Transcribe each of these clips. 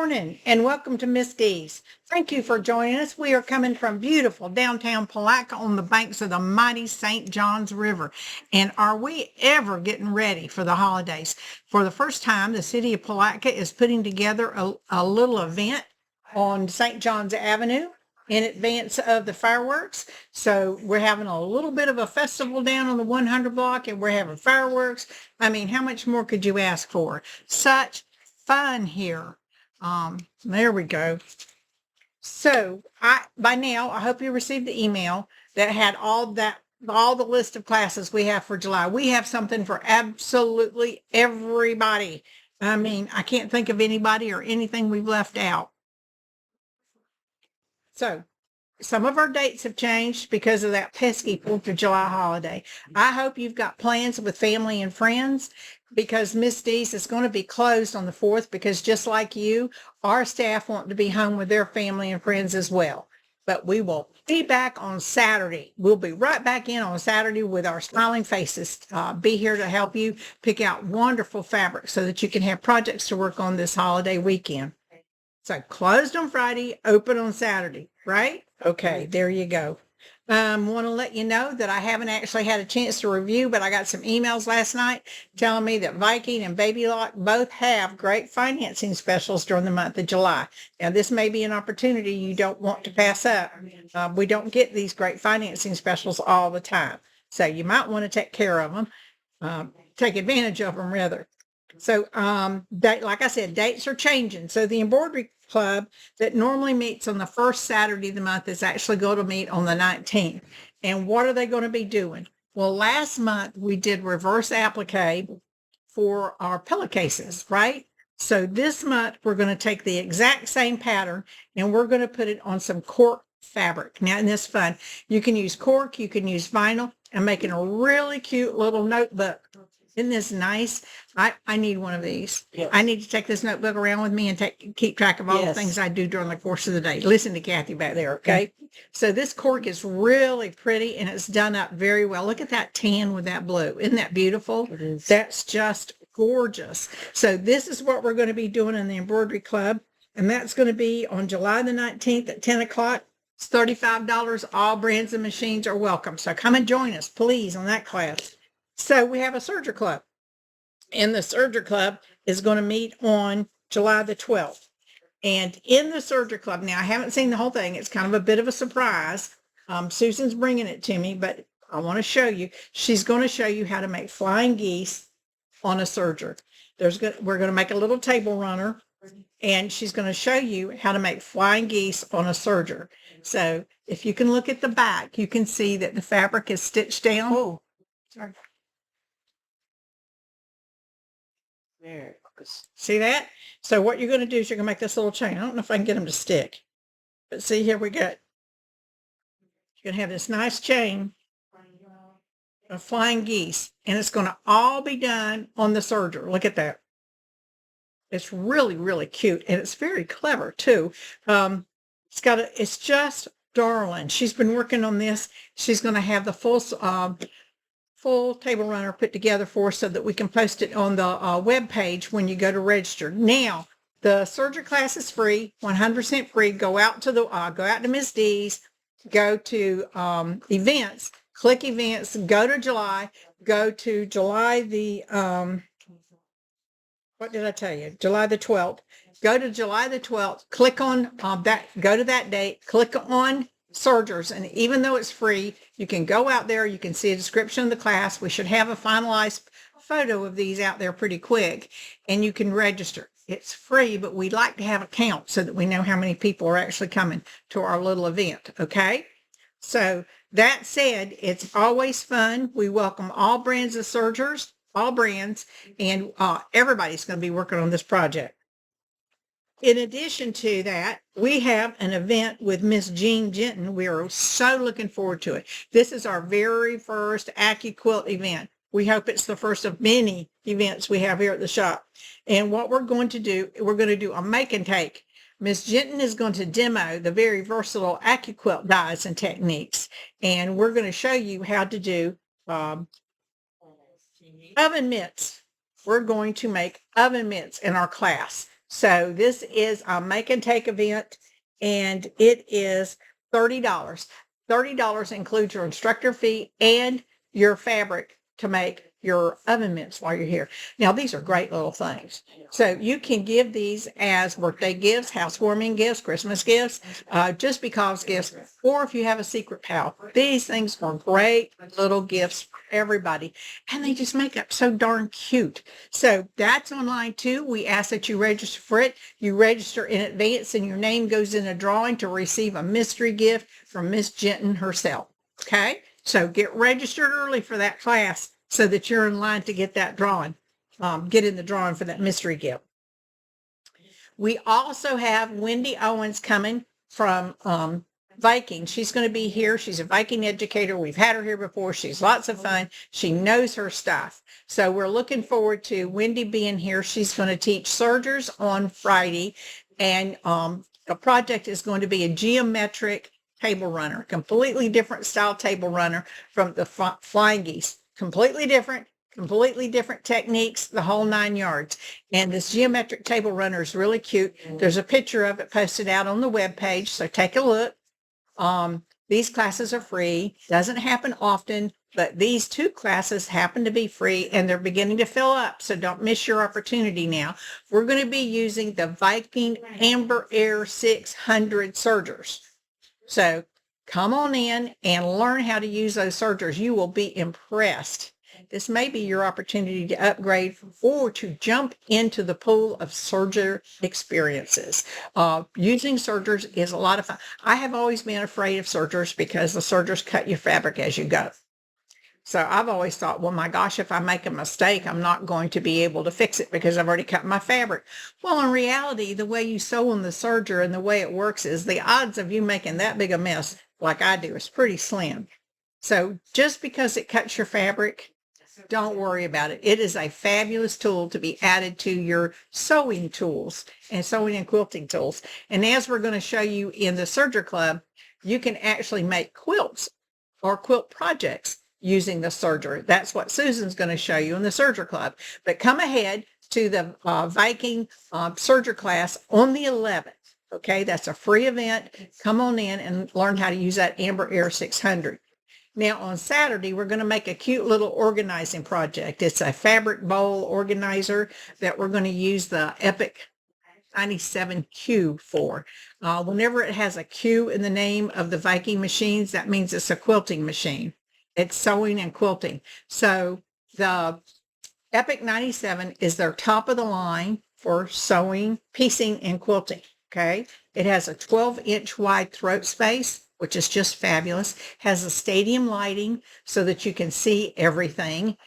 morning and welcome to Miss D's. Thank you for joining us. We are coming from beautiful downtown Palatka on the banks of the mighty St. Johns River. And are we ever getting ready for the holidays? For the first time, the city of Palatka is putting together a little event on St. Johns Avenue in advance of the fireworks. So we're having a little bit of a festival down on the 100 block and we're having fireworks. I mean, how much more could you ask for? Such fun here. There we go. So by now, I hope you received the email that had all the list of classes we have for July. We have something for absolutely everybody. I mean, I can't think of anybody or anything we've left out. So some of our dates have changed because of that pesky 4th of July holiday. I hope you've got plans with family and friends because Miss D's is going to be closed on the 4th because just like you, our staff want to be home with their family and friends as well. But we will be back on Saturday. We'll be right back in on Saturday with our smiling faces. Be here to help you pick out wonderful fabrics so that you can have projects to work on this holiday weekend. So closed on Friday, open on Saturday, right? Okay, there you go. Want to let you know that I haven't actually had a chance to review, but I got some emails last night telling me that Viking and Baby Lock both have great financing specials during the month of July. Now, this may be an opportunity you don't want to pass up. We don't get these great financing specials all the time. So you might want to take care of them, take advantage of them rather. So, like I said, dates are changing. So the embroidery club that normally meets on the first Saturday of the month is actually going to meet on the 19th. And what are they going to be doing? Well, last month we did reverse applique for our pillowcases, right? So this month we're going to take the exact same pattern and we're going to put it on some cork fabric. Now, and this fun. You can use cork, you can use vinyl. I'm making a really cute little notebook. Isn't this nice? I need one of these. Yes. I need to take this notebook around with me and keep track of all the things I do during the course of the day. Listen to Kathy back there, okay? So this cork is really pretty and it's done up very well. Look at that tan with that blue. Isn't that beautiful? It is. That's just gorgeous. So this is what we're going to be doing in the embroidery club. And that's going to be on July the 19th at 10 o'clock. It's $35. All brands and machines are welcome. So come and join us, please, on that class. So we have a serger club, and the serger club is going to meet on July the 12th. And in the serger club, now I haven't seen the whole thing. It's kind of a bit of a surprise. Susan's bringing it to me, but I want to show you. She's going to show you how to make flying geese on a serger. We're going to make a little table runner, and she's going to show you how to make flying geese on a serger. So if you can look at the back, you can see that the fabric is stitched down. Oh, sorry. There. See that? So what you're going to do is you're going to make this little chain. I don't know if I can get them to stick. But see, here we go. You're going to have this nice chain of flying geese. And it's going to all be done on the serger. Look at that. It's really, really cute. And it's very clever, too. It's just darling. She's been working on this. She's going to have the full table runner put together for us so that we can post it on the web page when you go to register. Now, the serger class is free, 100% free. Go out to Miss D's, go to events, click events, go to July the, what did I tell you? July the 12th. Go to July the 12th, click on go to that date, click on sergers, and even though it's free, you can go out there, you can see a description of the class. We should have a finalized photo of these out there pretty quick, and you can register. It's free, but we'd like to have a count so that we know how many people are actually coming to our little event, okay? So that said, it's always fun. We welcome all brands of sergers, all brands, and everybody's going to be working on this project. In addition to that, we have an event with Miss Jean Jenton. We are so looking forward to it. This is our very first AccuQuilt event. We hope it's the first of many events we have here at the shop. And what we're going to do a make and take. Miss Jenton is going to demo the very versatile AccuQuilt dyes and techniques. And we're going to show you how to do oven mitts. We're going to make oven mitts in our class. So this is a make and take event, and it is $30. $30 includes your instructor fee and your fabric to make your oven mitts while you're here. Now, these are great little things. So you can give these as birthday gifts, housewarming gifts, Christmas gifts, just because gifts, or if you have a secret pal. These things are great little gifts for everybody, and they just make up so darn cute. So that's online too. We ask that you register for it. You register in advance, and your name goes in a drawing to receive a mystery gift from Miss Jenton herself. Okay? So get registered early for that class so that you're in line to get that drawing, get in the drawing for that mystery gift. We also have Wendy Owens coming from Viking. She's going to be here. She's a Viking educator. We've had her here before. She's lots of fun. She knows her stuff. So we're looking forward to Wendy being here. She's going to teach sergers on Friday, and the project is going to be a geometric table runner, completely different style table runner from the flying geese. Completely different techniques, the whole 9 yards. And this geometric table runner is really cute. There's a picture of it posted out on the webpage, so take a look. These classes are free. Doesn't happen often, but these 2 classes happen to be free, and they're beginning to fill up, so don't miss your opportunity now. We're going to be using the Viking Amber Air 600 sergers. So come on in and learn how to use those sergers. You will be impressed. This may be your opportunity to upgrade or to jump into the pool of serger experiences. Using sergers is a lot of fun. I have always been afraid of sergers because the sergers cut your fabric as you go. So I've always thought, well, my gosh, if I make a mistake, I'm not going to be able to fix it because I've already cut my fabric. Well, in reality, the way you sew on the serger and the way it works is the odds of you making that big a mess like I do is pretty slim. So just because it cuts your fabric, don't worry about it. It is a fabulous tool to be added to your sewing tools and sewing and quilting tools. And as we're going to show you in the Serger Club, you can actually make quilts or quilt projects using the serger. That's what Susan's going to show you in the Serger Club. But come ahead to the Viking Serger class on the 11th. Okay, that's a free event. Come on in and learn how to use that Amber Air 600. Now on Saturday, we're going to make a cute little organizing project. It's a fabric bowl organizer that we're going to use the Epic 97Q for. Whenever it has a Q in the name of the Viking machines, that means it's a quilting machine. It's sewing and quilting. So the Epic 97 is their top of the line for sewing, piecing, and quilting. Okay. It has a 12-inch wide throat space, which is just fabulous. Has a stadium lighting so that you can see everything.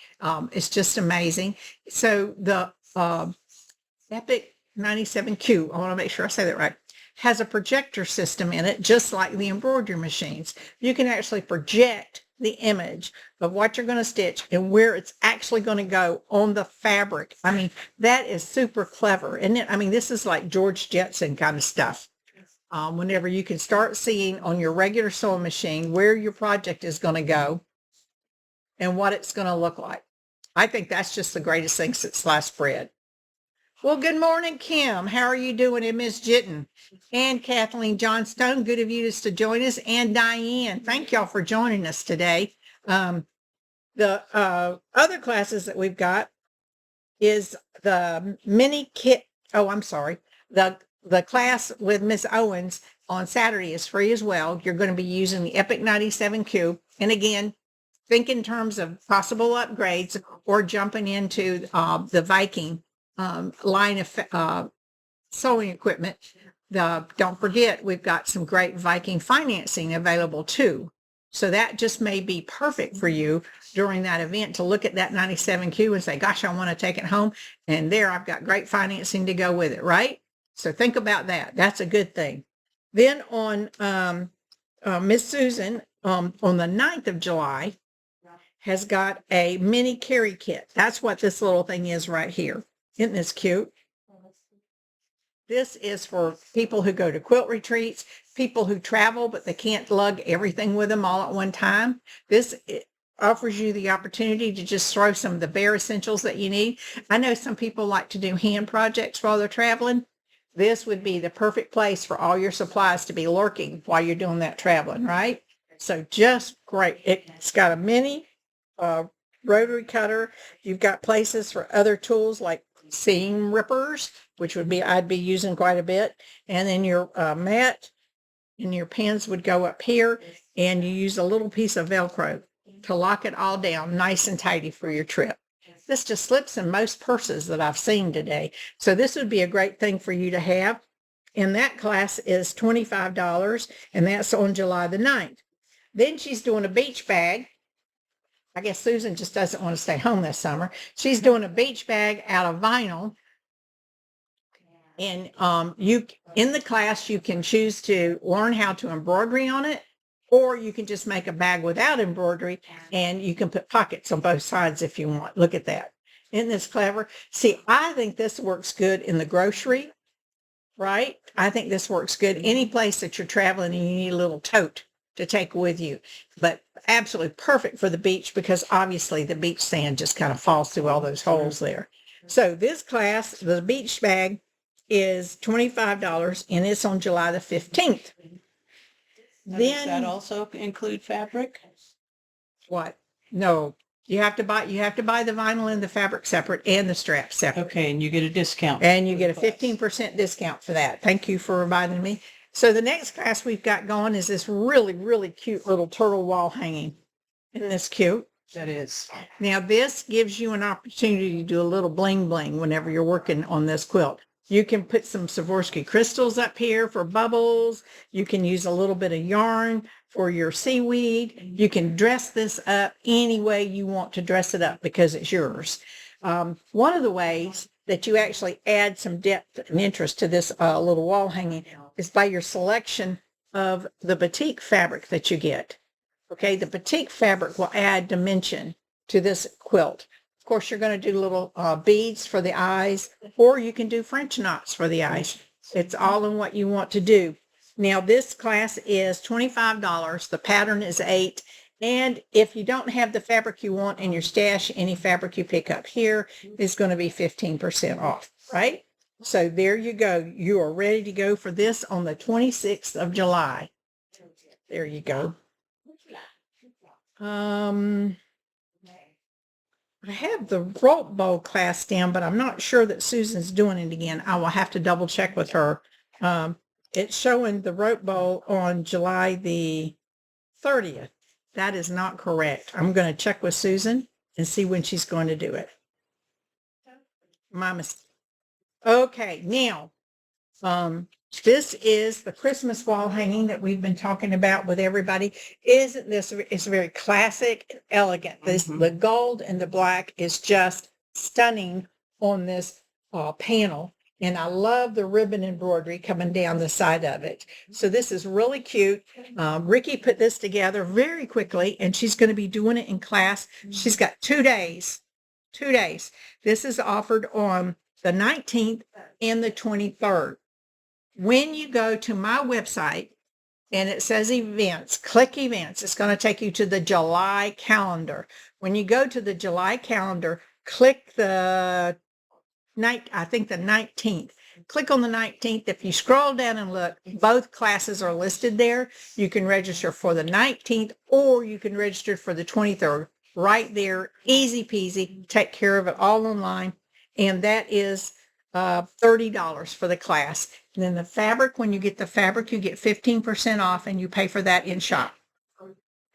It's just amazing. So the Epic 97Q, I want to make sure I say that right, has a projector system in it, just like the embroidery machines. You can actually project the image of what you're going to stitch and where it's actually going to go on the fabric. I mean, that is super clever, isn't it? I mean, this is like George Jetson kind of stuff. Whenever you can start seeing on your regular sewing machine where your project is going to go and what it's going to look like. I think that's just the greatest thing since sliced bread. Well, good morning, Kim. How are you doing? And Miss Jitten and Kathleen Johnstone. Good of you to join us. And Diane, thank y'all for joining us today. The other classes that we've got is the mini kit. Oh, I'm sorry. The class with Miss Owens on Saturday is free as well. You're going to be using the Epic 97Q. And again, think in terms of possible upgrades or jumping into the Viking line of sewing equipment. Don't forget, we've got some great Viking financing available too. So that just may be perfect for you during that event to look at that 97Q and say, gosh, I want to take it home. And there I've got great financing to go with it, right? So think about that. That's a good thing. Then on Miss Susan, on the 9th of July, has got a mini carry kit. That's what this little thing is right here. Isn't this cute? This is for people who go to quilt retreats, people who travel, but they can't lug everything with them all at one time. This offers you the opportunity to just throw some of the bare essentials that you need. I know some people like to do hand projects while they're traveling. this would be the perfect place for all your supplies to be lurking while you're doing that traveling, right? So just great. It's got a mini rotary cutter. You've got places for other tools like seam rippers, which I'd be using quite a bit. And then your mat and your pins would go up here, and you use a little piece of Velcro to lock it all down nice and tidy for your trip. This just slips in most purses that I've seen today. So this would be a great thing for you to have. And that class is $25, and that's on July the 9th. Then she's doing a beach bag. I guess Susan just doesn't want to stay home this summer. She's doing a beach bag out of vinyl. And in the class, you can choose to learn how to embroidery on it, or you can just make a bag without embroidery, and you can put pockets on both sides if you want. Look at that. Isn't this clever? See, I think this works good in the grocery, right? I think this works good any place that you're traveling and you need a little tote to take with you, but absolutely perfect for the beach because obviously the beach sand just kind of falls through all those holes there. So this class, the beach bag, is $25, and it's on July the 15th. Then, does that also include fabric? What? No. You have to buy the vinyl and the fabric separate and the straps separate. Okay, and you get a discount. And you get a 15% discount for that. Thank you for reminding me. So the next class we've got going is this really, really cute little turtle wall hanging. Isn't this cute? That is. Now this gives you an opportunity to do a little bling bling whenever you're working on this quilt. You can put some Swarovski crystals up here for bubbles. You can use a little bit of yarn for your seaweed. You can dress this up any way you want to dress it up because it's yours. One of the ways that you actually add some depth and interest to this little wall hanging is by your selection of the batik fabric that you get. Okay, the batik fabric will add dimension to this quilt. Of course, you're going to do little beads for the eyes, or you can do French knots for the eyes. It's all in what you want to do. Now, this class is $25. The pattern is 8. And if you don't have the fabric you want in your stash, any fabric you pick up here is going to be 15% off, right? So there you go. You are ready to go for this on the 26th of July. There you go. I have the rope bowl class down, but I'm not sure that Susan's doing it again. I will have to double check with her. It's showing the rope bowl on July the 30th. That is not correct. I'm going to check with Susan and see when she's going to do it. My mistake. Okay, now, this is the Christmas wall hanging that we've been talking about with everybody. Isn't this, it's very classic and elegant. The gold and the black is just stunning on this panel. And I love the ribbon embroidery coming down the side of it. So this is really cute. Ricky put this together very quickly, and she's going to be doing it in class. She's got 2 days. 2 days. This is offered on the 19th and the 23rd. When you go to my website and it says events, click events, it's going to take you to the July calendar. When you go to the July calendar, click the I think the 19th. Click on the 19th. If you scroll down and look, both classes are listed there. You can register for the 19th or you can register for the 23rd. Right there, easy peasy. Take care of it all online. And that is $30 for the class. And then the fabric, when you get the fabric, you get 15% off and you pay for that in shop.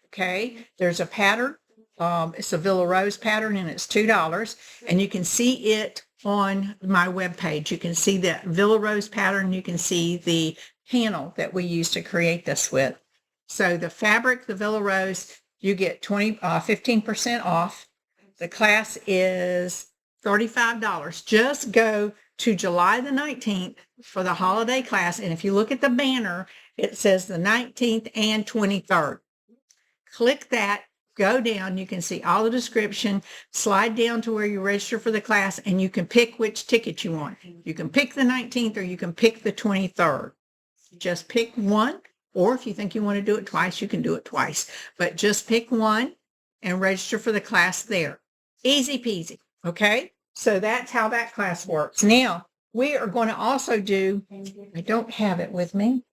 Okay, there's a pattern. It's a Villa Rose pattern and it's $2. And you can see it on my webpage. You can see the Villa Rose pattern. You can see the panel that we use to create this with. So the fabric, the Villa Rose, you get 15% off. The class is $35. Just go to July the 19th for the holiday class. And if you look at the banner, it says the 19th and 23rd. Click that. Go down, you can see all the description, slide down to where you register for the class, and you can pick which ticket you want. You can pick the 19th or you can pick the 23rd. Just pick one, or if you think you want to do it twice, you can do it twice. But just pick one and register for the class there. Easy peasy, okay? So that's how that class works. Now, we are going to also do, I don't have it with me.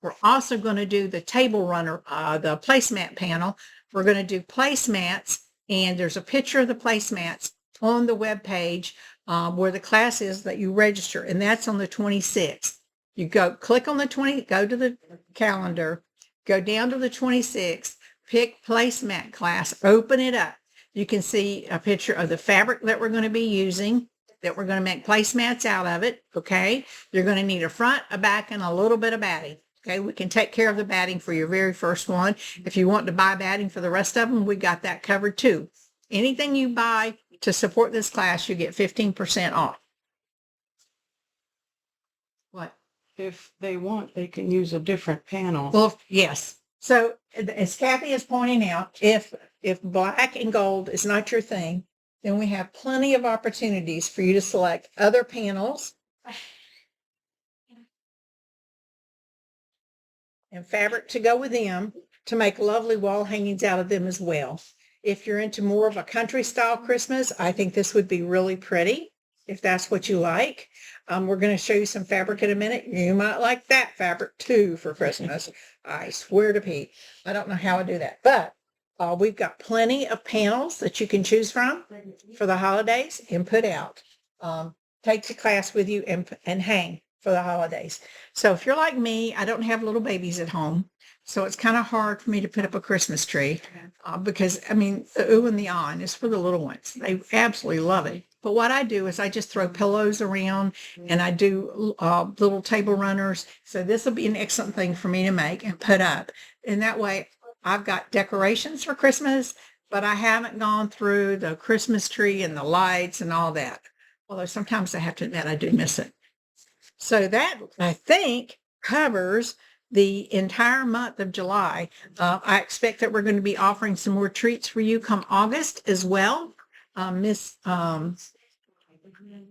We're also going to do the table runner, the placemat panel. We're going to do placemats, and there's a picture of the placemats on the web page where the class is that you register, and that's on the 26th. You go click on the go to the calendar, go down to the 26th, pick placemat class, open it up. You can see a picture of the fabric that we're going to be using, that we're going to make placemats out of it. Okay. You're going to need a front, a back, and a little bit of batting. Okay, we can take care of the batting for your very first one. If you want to buy batting for the rest of them, we got that covered too. Anything you buy to support this class, you get 15% off. What? If they want, they can use a different panel. Well, yes. So as Kathy is pointing out, if black and gold is not your thing, then we have plenty of opportunities for you to select other panels and fabric to go with them to make lovely wall hangings out of them as well. If you're into more of a country style Christmas, I think this would be really pretty if that's what you like. We're going to show you some fabric in a minute. You might like that fabric too for Christmas. I swear to Pete, I don't know how I do that, but we've got plenty of panels that you can choose from for the holidays and put out. Take the class with you and hang for the holidays. So if you're like me, I don't have little babies at home. So it's kind of hard for me to put up a Christmas tree because, I mean, the ooh and the ah is for the little ones. They absolutely love it. But what I do is I just throw pillows around and I do little table runners. So this will be an excellent thing for me to make and put up. And that way I've got decorations for Christmas, but I haven't gone through the Christmas tree and the lights and all that. Although sometimes I have to admit I do miss it. So that, I think, covers the entire month of July. I expect that we're going to be offering some more treats for you come August as well. Miss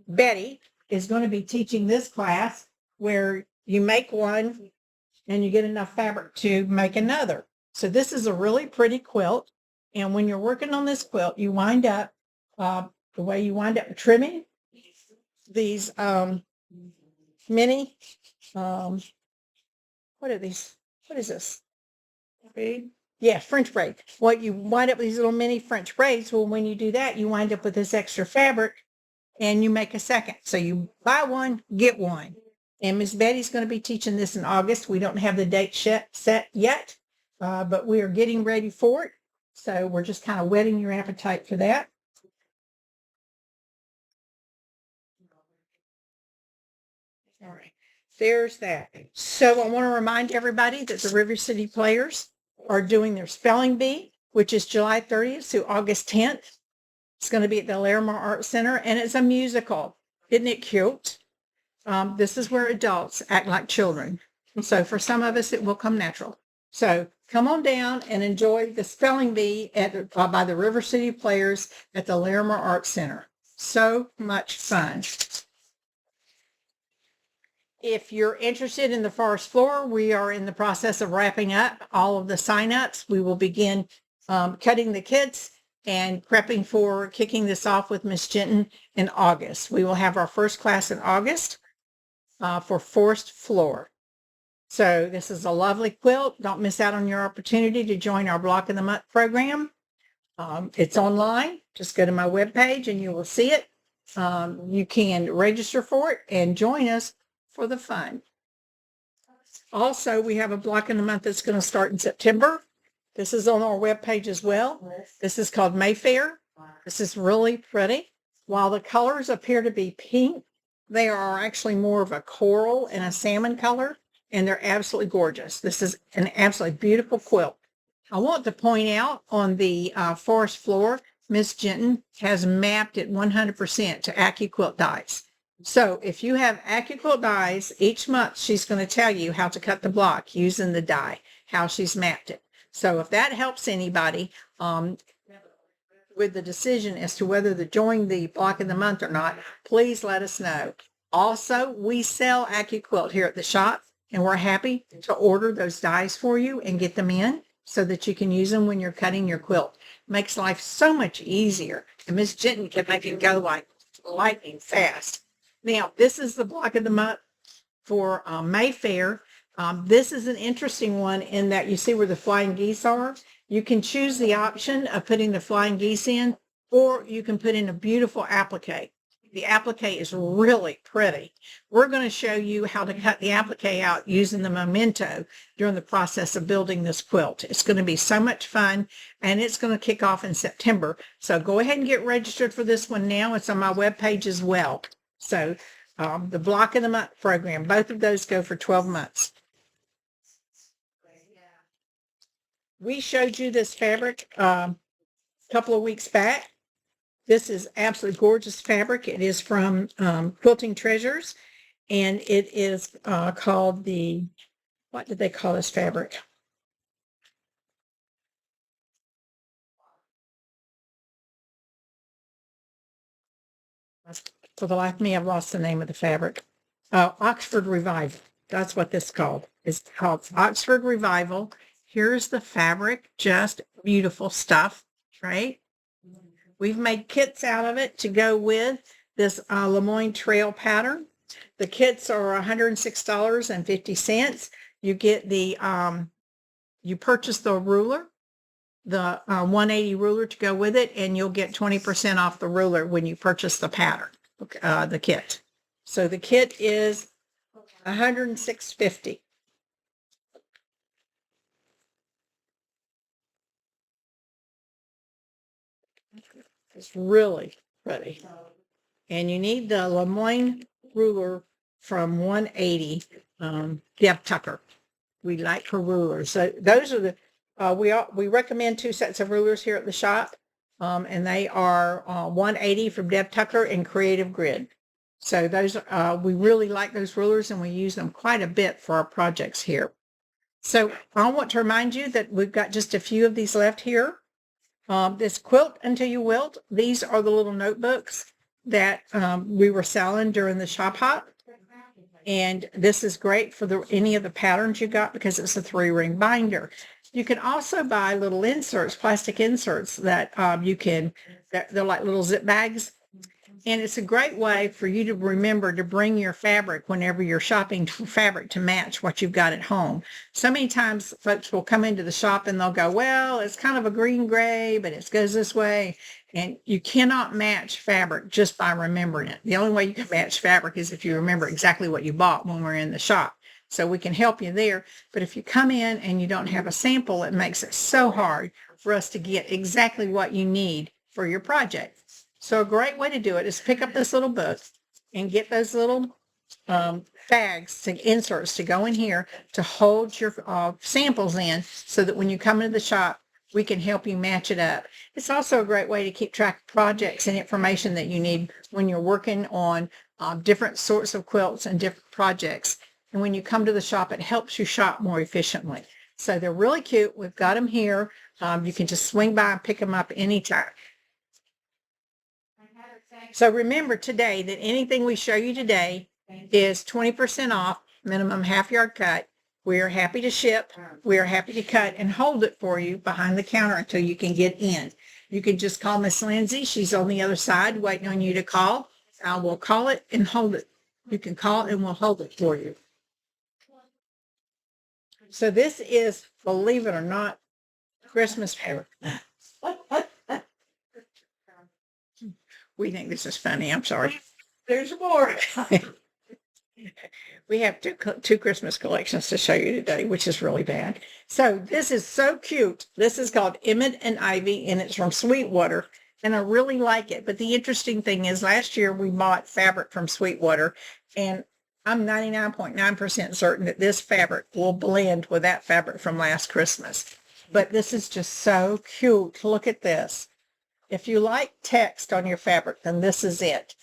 Betty is going to be teaching this class where you make one and you get enough fabric to make another. So this is a really pretty quilt. And when you're working on this quilt, you wind up, the way you wind up trimming these mini, what are these? What is this? Braid? Yeah, French braid. What you wind up with these little mini French braids. Well, when you do that, you wind up with this extra fabric and you make a second. So you buy one, get one. And Miss Betty's going to be teaching this in August. We don't have the date set yet, but we are getting ready for it. So we're just kind of whetting your appetite for that. All right, there's that. So I want to remind everybody that the River City Players are doing their spelling bee, which is July 30th through August 10th. It's going to be at the Larimar Art Center, and it's a musical. Isn't it cute? This is where adults act like children. So for some of us, it will come natural. So come on down and enjoy the spelling bee by the River City Players at the Larimar Art Center. So much fun. If you're interested in the forest floor, we are in the process of wrapping up all of the sign-ups. We will begin cutting the kits and prepping for kicking this off with Miss Jenton in August. We will have our first class in August for forest floor. So this is a lovely quilt. Don't miss out on your opportunity to join our Block of the Month program. It's online. Just go to my webpage and you will see it. You can register for it and join us for the fun. Also, we have a Block in the Month that's going to start in September. This is on our webpage as well. This is called Mayfair. This is really pretty. While the colors appear to be pink, they are actually more of a coral and a salmon color, and they're absolutely gorgeous. This is an absolutely beautiful quilt. I want to point out on the forest floor, Miss Jenton has mapped it 100% to AccuQuilt dies. So if you have AccuQuilt dies, each month she's going to tell you how to cut the block using the die, how she's mapped it. So if that helps anybody with the decision as to whether to join the Block of the Month or not, please let us know. Also, we sell AccuQuilt here at the shop, and we're happy to order those dies for you and get them in so that you can use them when you're cutting your quilt. Makes life so much easier. And Miss Jenton can make it go like lightning fast. Now, this is the block of the month for Mayfair. This is an interesting one in that you see where the flying geese are. You can choose the option of putting the flying geese in, or you can put in a beautiful applique. The applique is really pretty. We're going to show you how to cut the applique out using the memento during the process of building this quilt. It's going to be so much fun, and it's going to kick off in September. So go ahead and get registered for this one now. It's on my webpage as well. So the block of the month program, both of those go for 12 months. We showed you this fabric a couple of weeks back. This is absolutely gorgeous fabric. It is from Quilting Treasures, and it is called the, what did they call this fabric? For the life of me, I've lost the name of the fabric. Oxford Revival. That's what this is called. It's called Oxford Revival. Here's the fabric, just beautiful stuff, right? We've made kits out of it to go with this Lemoyne Trail pattern. The kits are $106.50. You get the, you purchase the ruler, the 180 ruler to go with it, and you'll get 20% off the ruler when you purchase the pattern, the kit. So the kit is $106.50. It's really pretty. And you need the Lemoyne ruler from 180, Deb Tucker. We like her rulers. So those are the, we recommend 2 sets of rulers here at the shop. And they are 180 from Deb Tucker and Creative Grid. So those, we really like those rulers, and we use them quite a bit for our projects here. So I want to remind you that we've got just a few of these left here. This Quilt Until You Wilt, these are the little notebooks that we were selling during the shop hop. And this is great for any of the patterns you got because it's a 3-ring binder. You can also buy little inserts, plastic inserts that they're like little zip bags. And it's a great way for you to remember to bring your fabric whenever you're shopping for fabric to match what you've got at home. So many times folks will come into the shop and they'll go, well, it's kind of a green gray, but it goes this way. And you cannot match fabric just by remembering it. The only way you can match fabric is if you remember exactly what you bought when we're in the shop. So we can help you there. But if you come in and you don't have a sample, it makes it so hard for us to get exactly what you need for your project. So a great way to do it is pick up this little book and get those little bags, inserts to go in here to hold your samples in so that when you come into the shop, we can help you match it up. It's also a great way to keep track of projects and information that you need when you're working on different sorts of quilts and different projects. And when you come to the shop, it helps you shop more efficiently. So they're really cute. We've got them here. You can just swing by and pick them up anytime. So remember today that anything we show you today is 20% off, minimum half-yard cut. We are happy to ship. We are happy to cut and hold it for you behind the counter until you can get in. You can just call Miss Lindsay. She's on the other side waiting on you to call. I will call it and hold it. You can call and we'll hold it for you. So this is, believe it or not, Christmas fabric. We think this is funny. I'm sorry. There's more. We have two Christmas collections to show you today, which is really bad. So this is so cute. This is called Emmett and Ivy, and it's from Sweetwater, and I really like it. But the interesting thing is last year we bought fabric from Sweetwater, and I'm 99.9% certain that this fabric will blend with that fabric from last Christmas. But this is just so cute. Look at this. If you like text on your fabric, then this is it.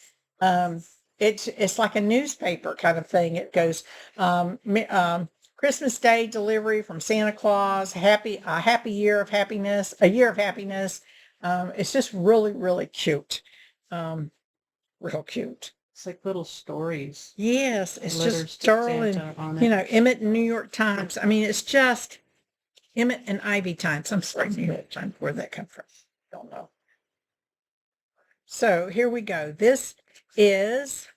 It's like a newspaper kind of thing. It goes Christmas Day delivery from Santa Claus, a happy year of happiness, a year of happiness. It's just really, really cute. Real cute. It's like little stories. Yes, it's Letters just to darling. Santa on it. You know, Emmett and New York Times. I mean, it's just Emmett and Ivy Times. I'm sorry, New York Times. Where'd that come from? Don't know. So here we go. This is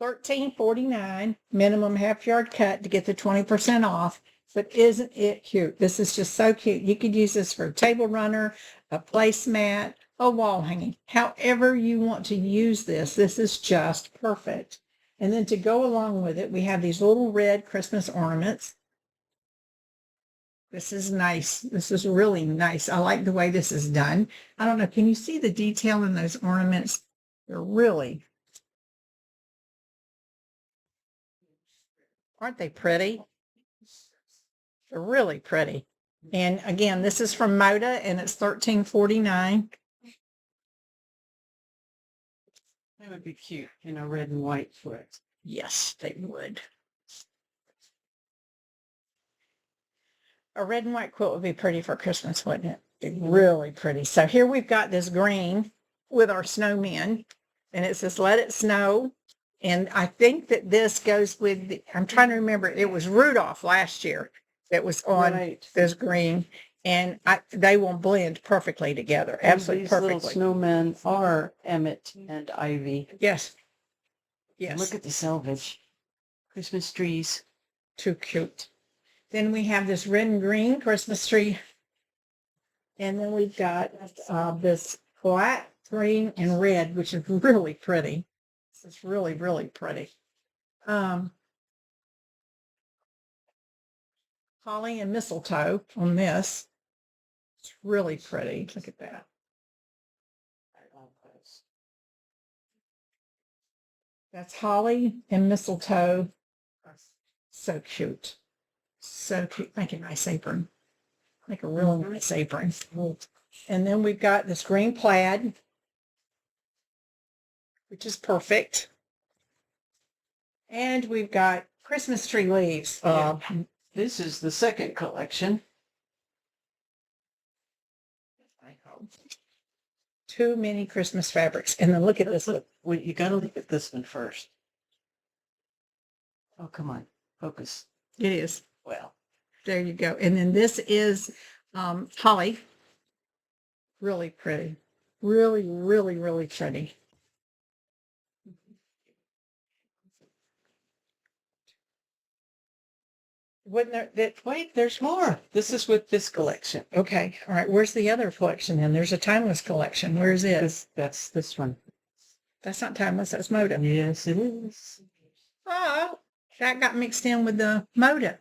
$13.49 minimum half yard cut to get the 20% off. But isn't it cute? This is just so cute. You could use this for a table runner, a placemat, a wall hanging. However you want to use this, this is just perfect. And then to go along with it, we have these little red Christmas ornaments. This is nice. This is really nice. I like the way this is done. I don't know. Can you see the detail in those ornaments? They're really, aren't they pretty? They're really pretty. And again, this is from Moda and it's $13.49. They would be cute in a red and white quilt. Yes, they would. A red and white quilt would be pretty for Christmas, wouldn't it? Really pretty. So here we've got this green with our snowmen, and it says, "Let it snow." And I think that this goes with, I'm trying to remember, it was Rudolph last year that was on this green, and they will blend perfectly together. Absolutely perfectly. These little snowmen are Emmett and Ivy. Yes. Yes. Look at the selvage. Christmas trees. Too cute. Then we have this red and green Christmas tree. And then we've got this black, green, and red, which is really pretty. This is really, really pretty. Holly and mistletoe on this. It's really pretty. Look at that. That's holly and mistletoe. So cute. So cute. Make a nice apron. Make a real nice apron. And then we've got this green plaid, which is perfect. And we've got Christmas tree leaves. This is the second collection. Too many Christmas fabrics. And then look at this. Look, well, you got to look at this one first. Oh, come on. Focus. It is. Well, there you go. And then this is holly. Really pretty. Really, really, really pretty. Wouldn't there, wait, there's more. This is with this collection. Okay. All right. Where's the other collection then? There's a timeless collection. Where's it? That's this one. That's not timeless. That's Moda. Yes, it is. Oh, that got mixed in with the Moda.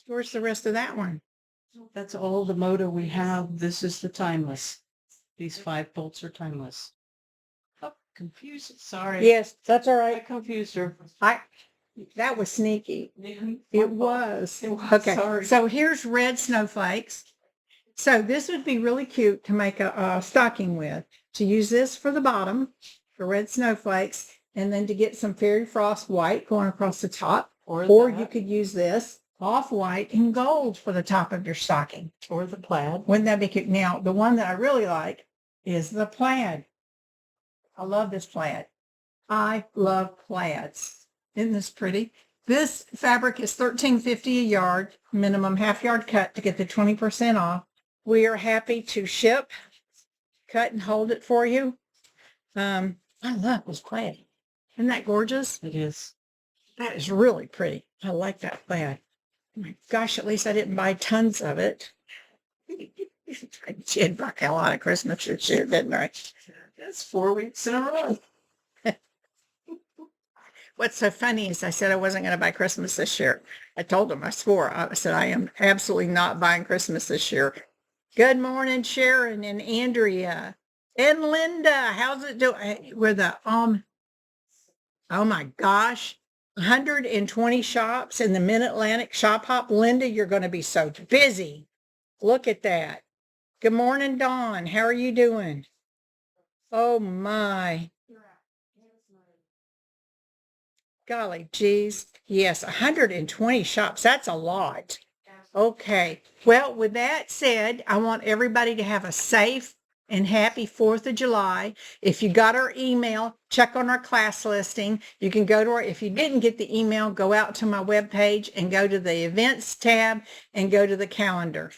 Where's the rest of that one? That's all the Moda we have. This is the timeless. These 5 bolts are timeless. Oh, confused. Sorry. Yes, that's all I right. confused her. That was sneaky. It was. It was. Okay. Sorry. So here's red snowflakes. So this would be really cute to make a stocking with. To use this for the bottom, for red snowflakes, and then to get some fairy frost white going across the top. Or you could use this off-white and gold for the top of your stocking. Or the plaid. Wouldn't that be cute? Now, the one that I really like is the plaid. I love this plaid. I love plaids. Isn't this pretty? This fabric is $13.50 a yard, minimum half yard cut to get the 20% off. We are happy to ship, cut and hold it for you. I love this plaid. Isn't that gorgeous? It is. That is really pretty. I like that plaid. Oh my gosh, at least I didn't buy tons of it. I did buy a lot of Christmas this year, didn't I? That's 4 weeks in a row. What's so funny is I said I wasn't going to buy Christmas this year. I told them, I swore. I said, I am absolutely not buying Christmas this year. Good morning, Sharon and Andrea and Linda. How's it doing? We're the, oh my gosh, 120 shops in the Mid-Atlantic Shop Hop. Linda, you're going to be so busy. Look at that. Good morning, Dawn. How are you doing? Oh my. Golly geez. Yes, 120 shops. That's a lot. Okay. Well, with that said, I want everybody to have a safe and happy 4th of July. If you got our email, check on our class listing. You can go to our, if you didn't get the email, go out to my webpage and go to the events tab and go to the calendar.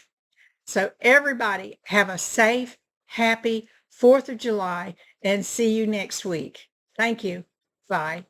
So everybody have a safe, happy 4th of July and see you next week. Thank you. Bye.